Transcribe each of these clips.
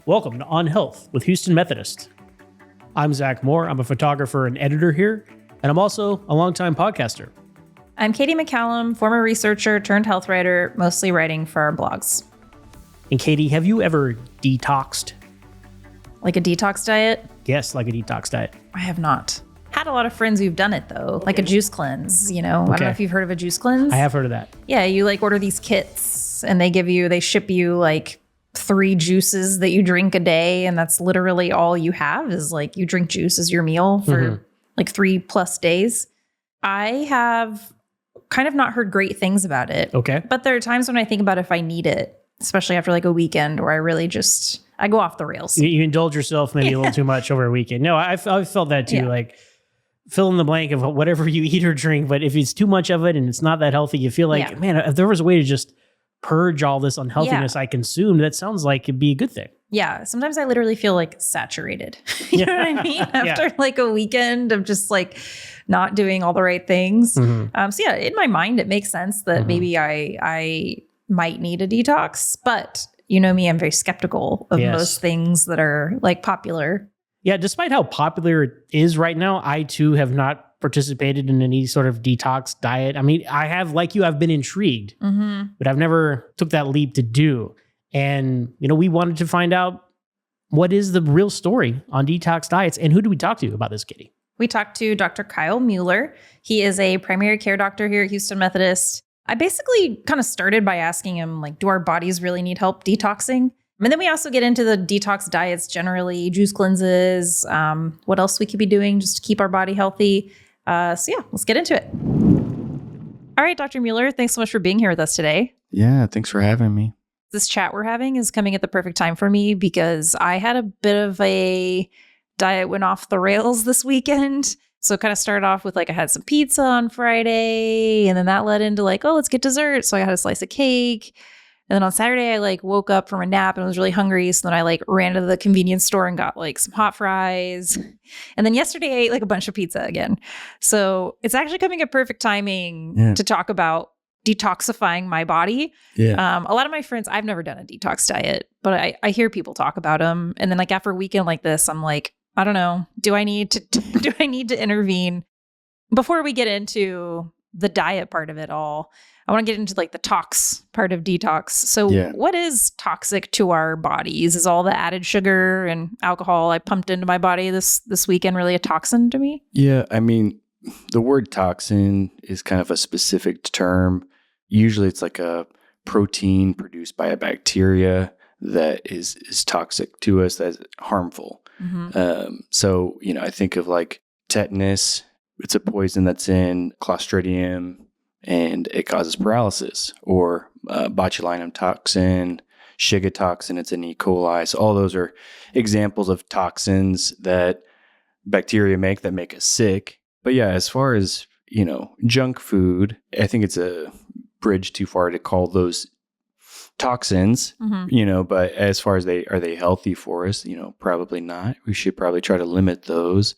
Welcome to On Health with Houston Methodist. I'm Zach Moore. I'm a photographer and editor here, and I'm also a longtime podcaster. I'm Katie McCallum, former researcher turned health writer, mostly writing for our blogs. And Katie, have you ever detoxed? Like a detox diet? Yes, like a detox diet. I have not. Had a lot of friends who've done it though, like a juice cleanse, you know? I don't know if you've heard of a juice cleanse. I have heard of that. Yeah, you like order these kits and they ship you like 3 juices that you drink a day. And that's literally all you have is like you drink juice as your meal for like 3+ days. I have kind of not heard great things about it. Okay. But there are times when I think about if I need it, especially after like a weekend where I really I go off the rails. You indulge yourself maybe a little too much over a weekend. No, I've felt that too. Like fill in the blank of whatever you eat or drink. But if it's too much of it and it's not that healthy, you feel like, man, if there was a way to just purge all this unhealthiness I consumed, that sounds like it'd be a good thing. Yeah. Sometimes I literally feel like saturated. You know what I mean? After like a weekend of just like not doing all the right things. So yeah, in my mind, it makes sense that maybe I might need a detox, but you know me, I'm very skeptical of most things that are like popular. Yeah. Despite how popular it is right now, I too have not participated in any sort of detox diet. I mean, I have, like you, I've been intrigued, but I've never took that leap to do. And, you know, we wanted to find out what is the real story on detox diets and who do we talk to about this, Katie? We talked to Dr. Kyle Mueller. He is a primary care doctor here at Houston Methodist. I basically kind of started by asking him, like, do our bodies really need help detoxing? And then we also get into the detox diets generally, juice cleanses, what else we could be doing just to keep our body healthy. So yeah, let's get into it. All right, Dr. Mueller, thanks so much for being here with us today. Yeah, thanks for having me. This chat we're having is coming at the perfect time for me because I had a bit of a diet went off the rails this weekend. So it kind of started off with like I had some pizza on Friday and then that led into like, oh, let's get dessert. So I had a slice of cake. And then on Saturday, I like woke up from a nap and was really hungry. So then I like ran to the convenience store and got like some hot fries. And then yesterday I ate like a bunch of pizza again. So it's actually coming at perfect timing to talk about detoxifying my body. Yeah. A lot of my friends, I've never done a detox diet, but I hear people talk about them. And then like after a weekend like this, I'm like, I don't know. Do I need to intervene? Before we get into the diet part of it all, I want to get into like the tox part of detox. So what is toxic to our bodies? Is all the added sugar and alcohol I pumped into my body this weekend really a toxin to me? Yeah. I mean, the word toxin is kind of a specific term. Usually it's like a protein produced by a bacteria that is toxic to us, that's harmful. So, you know, I think of like tetanus. It's a poison that's in Clostridium and it causes paralysis, or botulinum toxin, Shiga toxin, it's in E. coli. So all those are examples of toxins that bacteria make that make us sick. But yeah, as far as, you know, junk food, I think it's a bridge too far to call those toxins, you know, but as far as are they healthy for us? You know, probably not. We should probably try to limit those.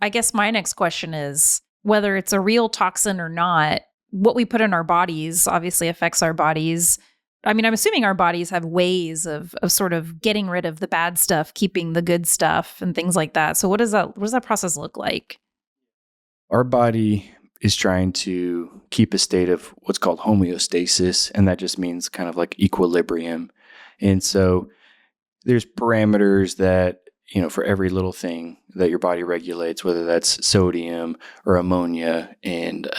I guess my next question is whether it's a real toxin or not, what we put in our bodies obviously affects our bodies. I mean, I'm assuming our bodies have ways of sort of getting rid of the bad stuff, keeping the good stuff and things like that. So what does that process look like? Our body is trying to keep a state of what's called homeostasis, and that just means kind of like equilibrium. And so there's parameters that, you know, for every little thing that your body regulates, whether that's sodium or ammonia, and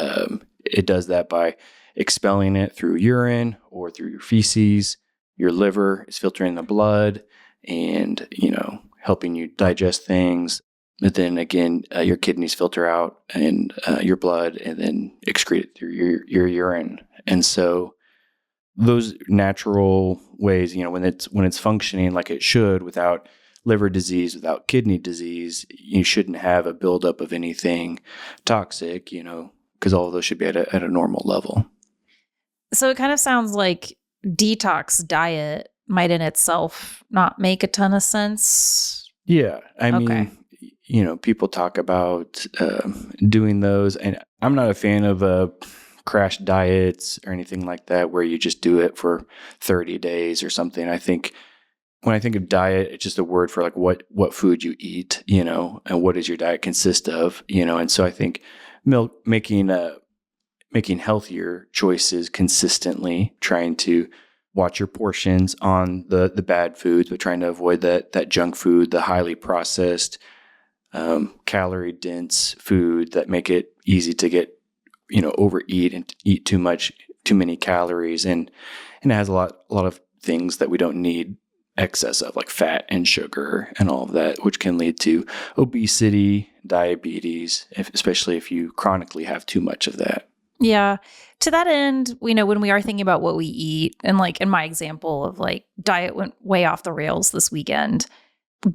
it does that by expelling it through urine or through your feces. Your liver is filtering the blood and, you know, helping you digest things. But then again, your kidneys filter out and your blood and then excrete it through your urine. And so those natural ways, you know, when it's functioning like it should, without liver disease, without kidney disease, you shouldn't have a buildup of anything toxic, you know, because all of those should be at a normal level. So it kind of sounds like detox diet might in itself not make a ton of sense. Yeah. I mean, you know, people talk about doing those, and I'm not a fan of crash diets or anything like that where you just do it for 30 days or something. I think when I think of diet, it's just a word for like what food you eat, and what does your diet consist of, and so I think making healthier choices consistently, trying to watch your portions on the bad foods, but trying to avoid that junk food, the highly processed, calorie dense food that make it easy to get, overeat and eat too many calories, and it has a lot of things that we don't need excess of, like fat and sugar and all of that, which can lead to obesity, diabetes, especially if you chronically have too much of that. Yeah. To that end, when we are thinking about what we eat, and like in my example of like diet went way off the rails this weekend,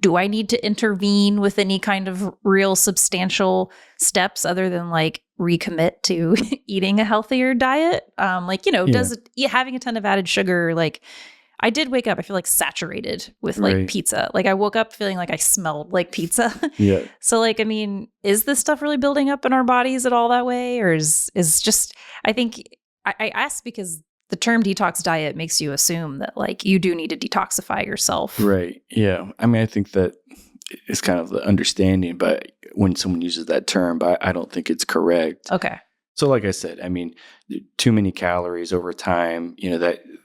do I need to intervene with any kind of real substantial steps other than like recommit to eating a healthier diet? Does having a ton of added sugar, like I did wake up, I feel like saturated with like pizza. Like I woke up feeling like I smelled like pizza. Yeah. So like, is this stuff really building up in our bodies at all that way? Or is just, I think I ask because the term detox diet makes you assume that like you do need to detoxify yourself. Right. Yeah. I think that is kind of the understanding, but when someone uses that term, but I don't think it's correct. Okay. So like I said, too many calories over time,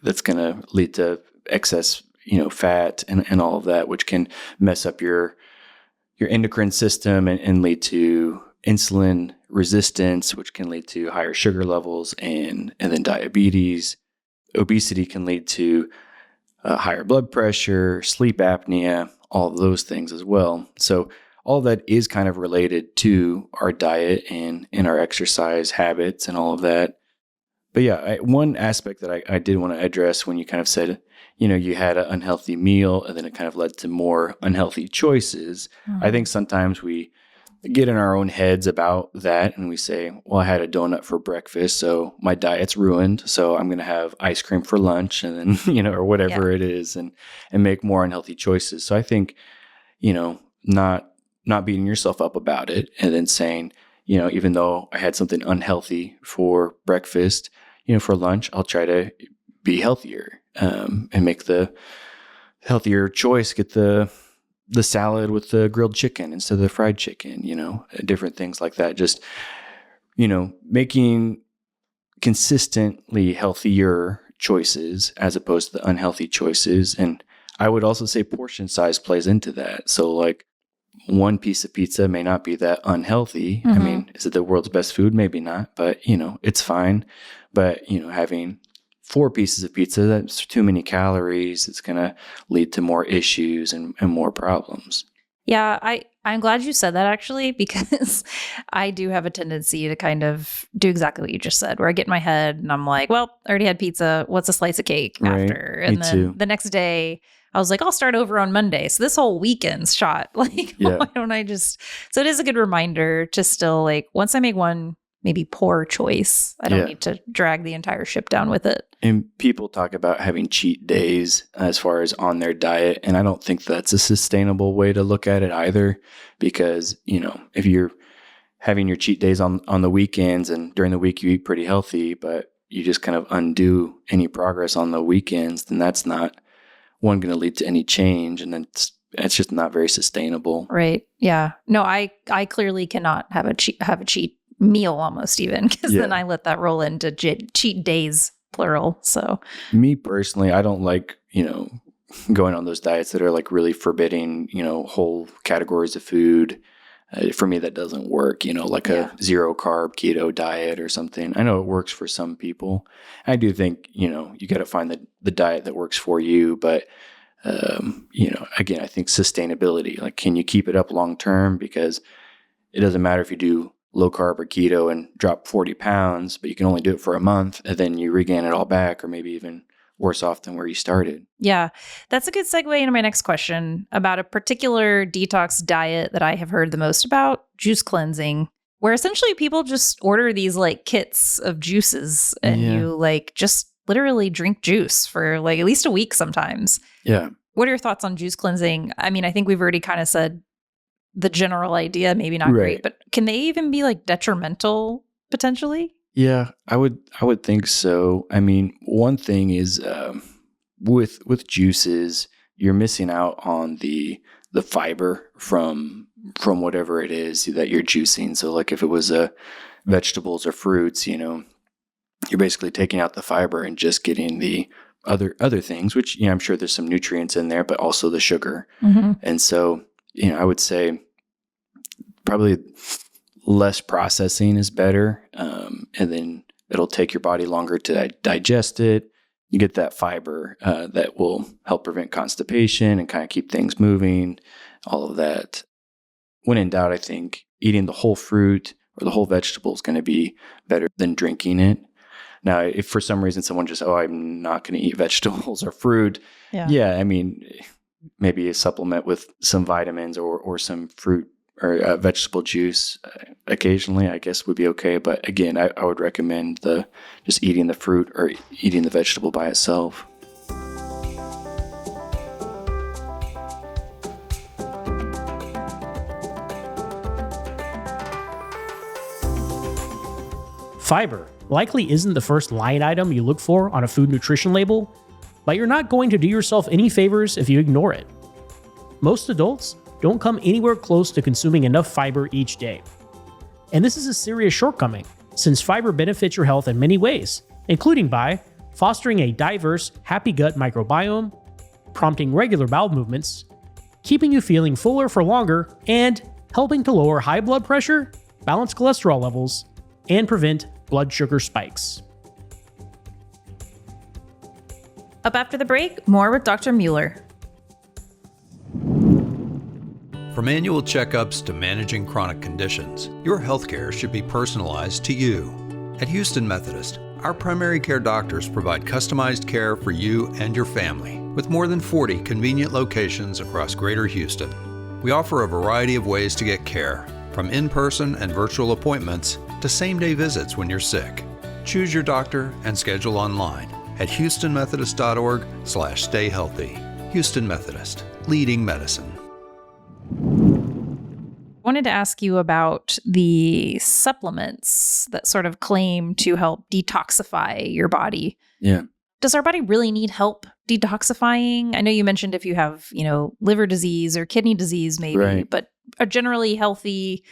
that's going to lead to excess, fat and all of that, which can mess up your endocrine system and lead to insulin resistance, which can lead to higher sugar levels and then diabetes. Obesity can lead to higher blood pressure, sleep apnea, all of those things as well. So all that is kind of related to our diet and our exercise habits and all of that. But yeah, one aspect that I did want to address when you kind of said, you had an unhealthy meal and then it kind of led to more unhealthy choices. Mm-hmm. I think sometimes we get in our own heads about that and we say, well, I had a donut for breakfast, so my diet's ruined. So I'm going to have ice cream for lunch and then, or whatever it is and make more unhealthy choices. So I think, not beating yourself up about it and then saying, even though I had something unhealthy for breakfast, for lunch, I'll try to be healthier and make the healthier choice, get the salad with the grilled chicken instead of the fried chicken, different things like that. Just, making consistently healthier choices as opposed to the unhealthy choices. And I would also say portion size plays into that. So like, one piece of pizza may not be that unhealthy. Mm-hmm. Is it the world's best food? Maybe not, but it's fine. But, having 4 pieces of pizza, that's too many calories. It's going to lead to more issues and more problems. Yeah, I'm glad you said that actually, because I do have a tendency to kind of do exactly what you just said, where I get in my head and I'm like, well, I already had pizza. What's a slice of cake after? Right. And Me then too. The next day I was like, I'll start over on Monday. So this whole weekend's shot. Like, why don't I just, so it is a good reminder to still like, once I make one maybe poor choice, I don't need to drag the entire ship down with it. And people talk about having cheat days as far as on their diet. And I don't think that's a sustainable way to look at it either, because, if you're having your cheat days on the weekends and during the week you eat pretty healthy, but you just kind of undo any progress on the weekends, then that's not going to lead to any change. And then it's just not very sustainable. Right. Yeah. No, I clearly cannot have a cheat meal almost even, because then I let that roll into cheat days, plural. So me personally, I don't like, going on those diets that are like really forbidding, whole categories of food. For me, that doesn't work, like a 0 carb keto diet or something. I know it works for some people. I do think, you got to find the diet that works for you. But, again, I think sustainability, like, can you keep it up long term? Because it doesn't matter if you do low carb or keto and drop 40 pounds, but you can only do it for a month and then you regain it all back, or maybe even worse off than where you started. Yeah, that's a good segue into my next question about a particular detox diet that I have heard the most about, juice cleansing, where essentially people just order these like kits of juices and you like just literally drink juice for like at least a week sometimes. Yeah. What are your thoughts on juice cleansing? I mean, I think we've already kind of said the general idea, maybe not great, but can they even be like detrimental potentially? Yeah, I would think so. I mean, one thing is with juices, you're missing out on the fiber from whatever it is that you're juicing. So like if it was vegetables or fruits, you're basically taking out the fiber and just getting the other things, which, I'm sure there's some nutrients in there, but also the sugar. Mm-hmm. And so, I would say probably less processing is better. And then it'll take your body longer to digest it. You get that fiber that will help prevent constipation and kind of keep things moving, all of that. When in doubt, I think eating the whole fruit or the whole vegetable is going to be better than drinking it. Now, if for some reason someone just, I'm not going to eat vegetables or fruit, maybe a supplement with some vitamins or some fruit or vegetable juice occasionally, I guess would be okay. But again, I would recommend just eating the fruit or eating the vegetable by itself. Fiber likely isn't the first line item you look for on a food nutrition label, but you're not going to do yourself any favors if you ignore it. Most adults don't come anywhere close to consuming enough fiber each day. And this is a serious shortcoming, since fiber benefits your health in many ways, including by fostering a diverse, happy gut microbiome, prompting regular bowel movements, keeping you feeling fuller for longer, and helping to lower high blood pressure, balance cholesterol levels, and prevent blood sugar spikes. Up after the break, more with Dr. Mueller. From annual checkups to managing chronic conditions, your healthcare should be personalized to you. At Houston Methodist, our primary care doctors provide customized care for you and your family, with more than 40 convenient locations across Greater Houston. We offer a variety of ways to get care, from in-person and virtual appointments to same-day visits when you're sick. Choose your doctor and schedule online at houstonmethodist.org/stayhealthy. Houston Methodist, leading medicine. I wanted to ask you about the supplements that sort of claim to help detoxify your body. Yeah. Does our body really need help detoxifying? I know you mentioned if you have, liver disease or kidney disease maybe, Right. But a generally healthy,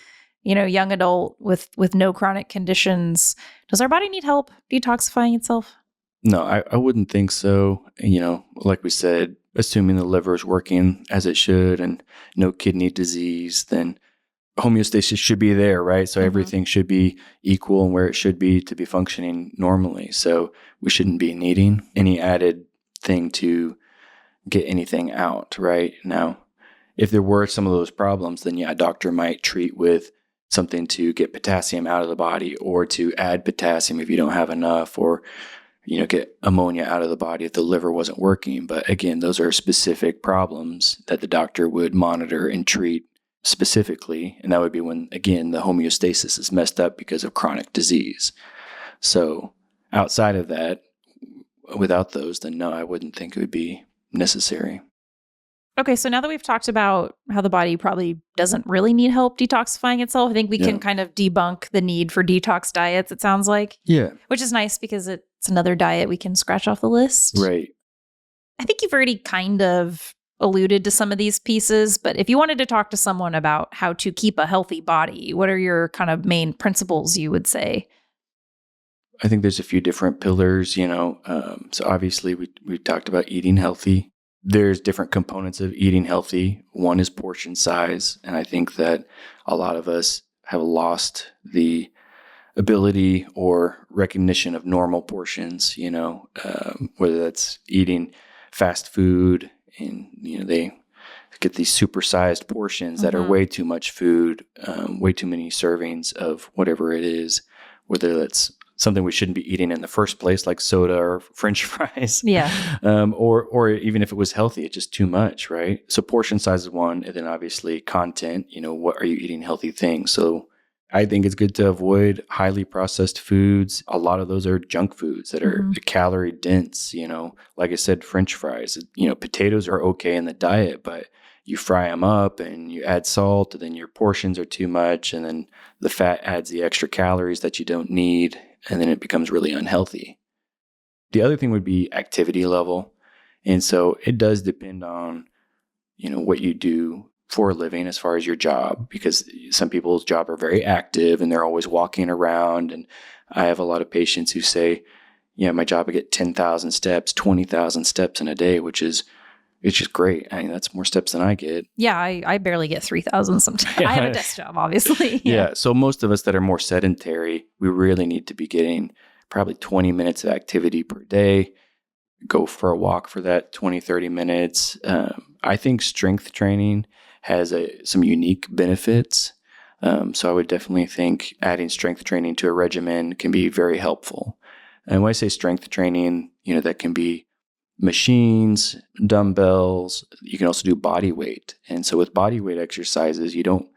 young adult with no chronic conditions, does our body need help detoxifying itself? No, I wouldn't think so. Like we said, assuming the liver is working as it should and no kidney disease, then homeostasis should be there, right? So everything should be equal and where it should be to be functioning normally. So we shouldn't be needing any added thing to get anything out, right? Now, if there were some of those problems, then a doctor might treat with something to get potassium out of the body or to add potassium if you don't have enough, or get ammonia out of the body if the liver wasn't working. But again, those are specific problems that the doctor would monitor and treat specifically. And that would be when, again, the homeostasis is messed up because of chronic disease. So outside of that, without those, then no, I wouldn't think it would be necessary. Okay, so now that we've talked about how the body probably doesn't really need help detoxifying itself, I think we can kind of debunk the need for detox diets, it sounds like. Yeah. Which is nice because it's another diet we can scratch off the list. Right. I think you've already kind of alluded to some of these pieces, but if you wanted to talk to someone about how to keep a healthy body, what are your kind of main principles you would say? I think there's a few different pillars, so obviously we talked about eating healthy. There's different components of eating healthy. One is portion size. And I think that a lot of us have lost the ability or recognition of normal portions, whether that's eating fast food and, they get these supersized portions that are way too much food, way too many servings of whatever it is, whether that's something we shouldn't be eating in the first place, like soda or French fries. Yeah. Or even if it was healthy, it's just too much, right? So portion size is one, and then obviously content, what are you eating healthy things? So I think it's good to avoid highly processed foods. A lot of those are junk foods that are calorie dense, like I said, French fries, potatoes are okay in the diet, but you fry them up and you add salt, and then your portions are too much, and then the fat adds the extra calories that you don't need, and then it becomes really unhealthy. The other thing would be activity level. And so it does depend on, what you do for a living as far as your job, because some people's job are very active and they're always walking around. And I have a lot of patients who say, yeah, my job, I get 10,000 steps, 20,000 steps in a day, it's just great. I mean, that's more steps than I get. Yeah, I barely get 3,000 sometimes. I have a desk job, obviously. Yeah. So most of us that are more sedentary, we really need to be getting probably 20 minutes of activity per day. Go for a walk for that 20, 30 minutes. I think strength training has some unique benefits. So I would definitely think adding strength training to a regimen can be very helpful. And when I say strength training, that can be machines, dumbbells. You can also do body weight. And so with body weight exercises, you don't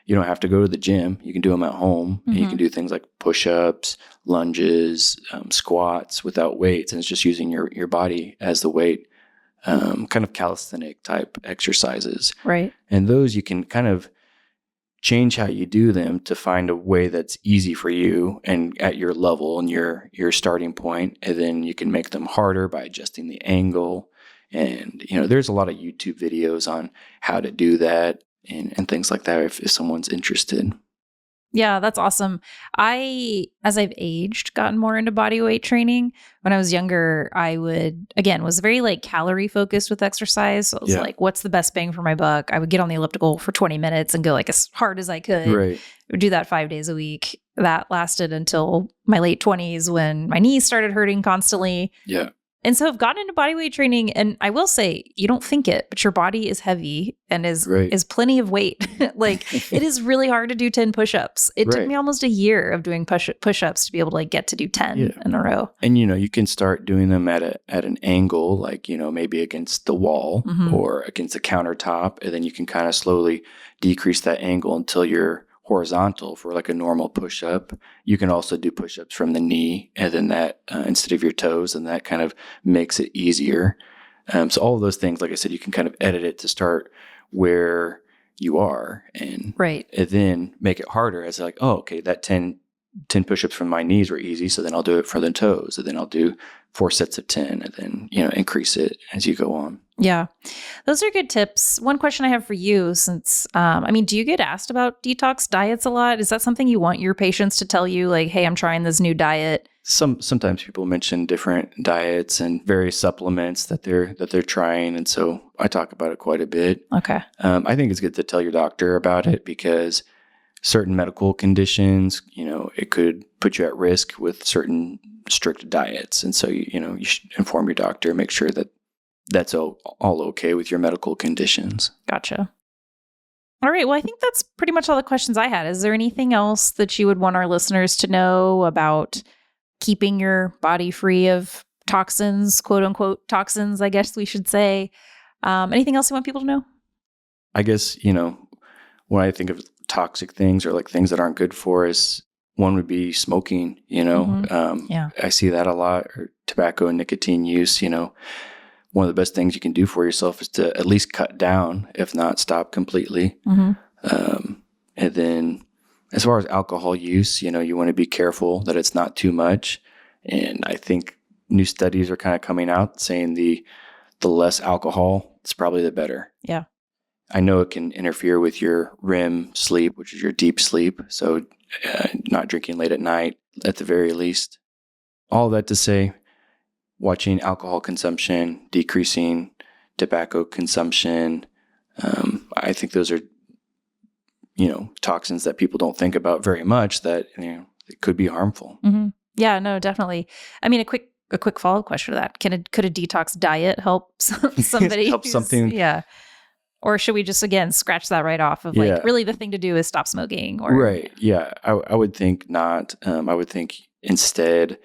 have to go to the gym. You can do them at home. And you can do things like push-ups, lunges, squats without weights. And it's just using your body as the weight, kind of calisthenic type exercises. Right. And those you can kind of change how you do them to find a way that's easy for you and at your level and your starting point. And then you can make them harder by adjusting the angle. And, there's a lot of YouTube videos on how to do that and things like that if someone's interested. Yeah, that's awesome. As I've aged, gotten more into body weight training. When I was younger, I was very like calorie focused with exercise. So it was like, what's the best bang for my buck? I would get on the elliptical for 20 minutes and go like as hard as I could. Right. I would do that 5 days a week. That lasted until my late 20s when my knees started hurting constantly. Yeah. And so I've gotten into body weight training, and I will say, you don't think it, but your body is heavy and is plenty of weight. Like it is really hard to do 10 push-ups. It took me almost a year of doing push-ups to be able to get to do 10 in a row. And you can start doing them at an angle, like maybe against the wall or against the countertop, and then you can kind of slowly decrease that angle until you're horizontal for like a normal push-up. You can also do push-ups from the knee and then that instead of your toes, and that kind of makes it easier. So all of those things, like I said, you can kind of edit it to start where you are and then make it harder as like, oh, okay, that 10 push-ups from my knees were easy, so then I'll do it for the toes, and then I'll do 4 sets of 10, and then increase it as you go on. Yeah, those are good tips. One question I have for you, since do you get asked about detox diets a lot? Is that something you want your patients to tell you, like, hey, I'm trying this new diet? Sometimes people mention different diets and various supplements that they're trying, and so I talk about it quite a bit. Okay. I think it's good to tell your doctor about it, because certain medical conditions, it could put you at risk with certain strict diets. And so, you should inform your doctor, make sure that that's all okay with your medical conditions. Gotcha. All right. Well, I think that's pretty much all the questions I had. Is there anything else that you would want our listeners to know about keeping your body free of toxins, quote unquote toxins, I guess we should say? Anything else you want people to know? I guess, when I think of toxic things or like things that aren't good for us, one would be smoking, I see that a lot, or tobacco and nicotine use. One of the best things you can do for yourself is to at least cut down, if not stop completely. And then as far as alcohol use, you want to be careful that it's not too much. And I think new studies are kind of coming out saying the less alcohol, it's probably the better. Yeah. I know it can interfere with your REM sleep, which is your deep sleep. So not drinking late at night, at the very least. All that to say, watching alcohol consumption, decreasing tobacco consumption. I think those are, toxins that people don't think about very much that, it could be harmful. Yeah, no, definitely. A quick follow-up question to that. Could a detox diet help somebody? Help something. Yeah. Or should we just, again, scratch that right off of like, really the thing to do is stop smoking? Or Right. Yeah. I would think not. I would think instead,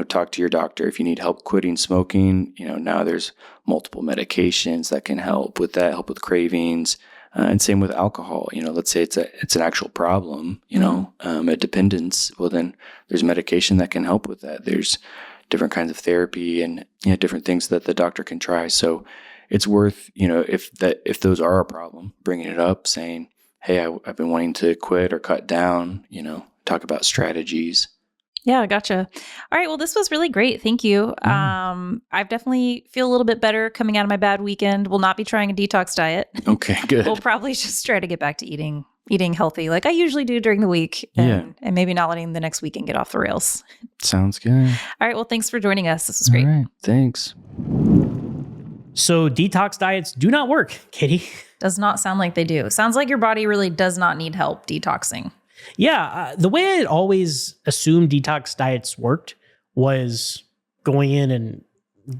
talk to your doctor. If you need help quitting smoking, now there's multiple medications that can help with that, help with cravings. And same with alcohol. Let's say it's an actual problem, a dependence. Well, then there's medication that can help with that. There's different kinds of therapy and different things that the doctor can try. So it's worth, if those are a problem, bringing it up, saying, hey, I've been wanting to quit or cut down, talk about strategies. Yeah, gotcha. All right. Well, this was really great. Thank you. I've definitely feel a little bit better coming out of my bad weekend. We'll not be trying a detox diet. Okay, good. We'll probably just try to get back to eating healthy like I usually do during the week and maybe not letting the next weekend get off the rails. Sounds good. All right. Well, thanks for joining us. This was great. All right, thanks. So detox diets do not work, Katie. Does not sound like they do. Sounds like your body really does not need help detoxing. Yeah, the way I always assumed detox diets worked was going in and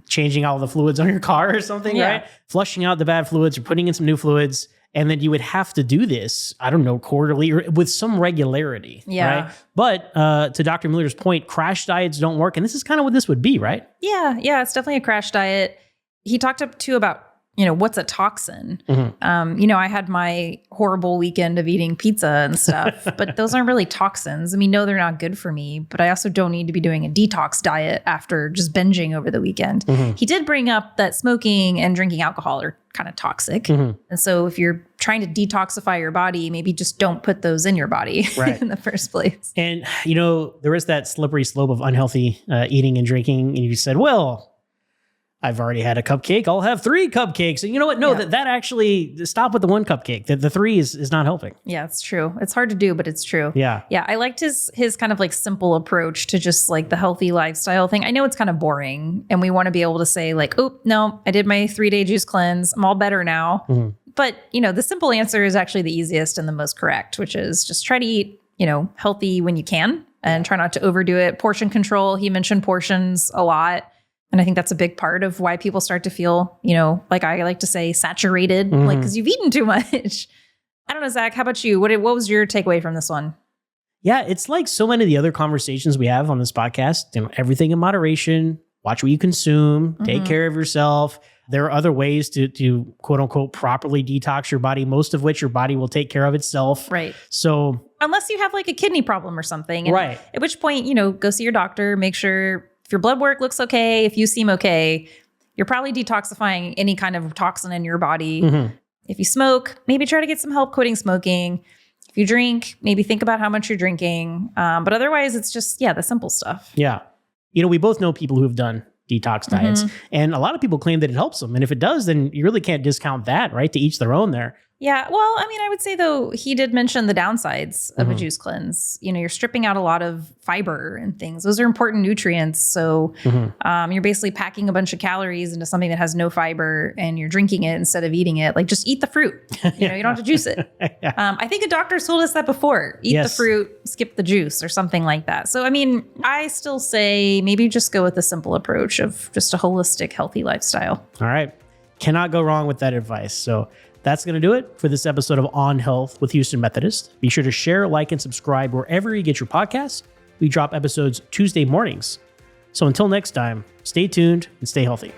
changing all the fluids on your car or something, right? Flushing out the bad fluids or putting in some new fluids. And then you would have to do this, I don't know, quarterly or with some regularity, right? But to Dr. Mueller's point, crash diets don't work. And this is kind of what this would be, right? Yeah, it's definitely a crash diet. He talked up too about, what's a toxin? I had my horrible weekend of eating pizza and stuff, but those aren't really toxins. I mean, no, they're not good for me, but I also don't need to be doing a detox diet after just binging over the weekend. He did bring up that smoking and drinking alcohol are kind of toxic. And so if you're trying to detoxify your body, maybe just don't put those in your body in the first place. And, there is that slippery slope of unhealthy eating and drinking. And you said, well, I've already had a cupcake. I'll have 3 cupcakes. And you know what? No, that actually, stop with the 1 cupcake. The 3 is not helping. Yeah, it's true. It's hard to do, but it's true. Yeah. Yeah. I liked his kind of like simple approach to just like the healthy lifestyle thing. I know it's kind of boring and we want to be able to say like, oh, no, I did my 3-day juice cleanse. I'm all better now. But, the simple answer is actually the easiest and the most correct, which is just try to eat, healthy when you can and try not to overdo it. Portion control. He mentioned portions a lot. And I think that's a big part of why people start to feel, like I like to say, saturated, like because you've eaten too much. I don't know, Zach, how about you? What was your takeaway from this one? Yeah, it's like so many of the other conversations we have on this podcast, everything in moderation, watch what you consume, take care of yourself. There are other ways to quote unquote properly detox your body, most of which your body will take care of itself. Right. So unless you have like a kidney problem or something. And right. At which point, go see your doctor, make sure if your blood work looks okay, if you seem okay, you're probably detoxifying any kind of toxin in your body. If you smoke, maybe try to get some help quitting smoking. If you drink, maybe think about how much you're drinking. But otherwise, it's just, the simple stuff. Yeah. We both know people who have done detox diets. And a lot of people claim that it helps them. And if it does, then you really can't discount that, right? To each their own there. Yeah. Well, I mean, I would say, though, he did mention the downsides of a juice cleanse. You're stripping out a lot of fiber and things. Those are important nutrients. So you're basically packing a bunch of calories into something that has no fiber and you're drinking it instead of eating it. Like, just eat the fruit. You don't have to juice it. I think a doctor's told us that before. Eat the fruit, skip the juice or something like that. So, I mean, I still say maybe just go with the simple approach of just a holistic, healthy lifestyle. All right. Cannot go wrong with that advice. So that's going to do it for this episode of On Health with Houston Methodist. Be sure to share, like, and subscribe wherever you get your podcasts. We drop episodes Tuesday mornings. So until next time, stay tuned and stay healthy.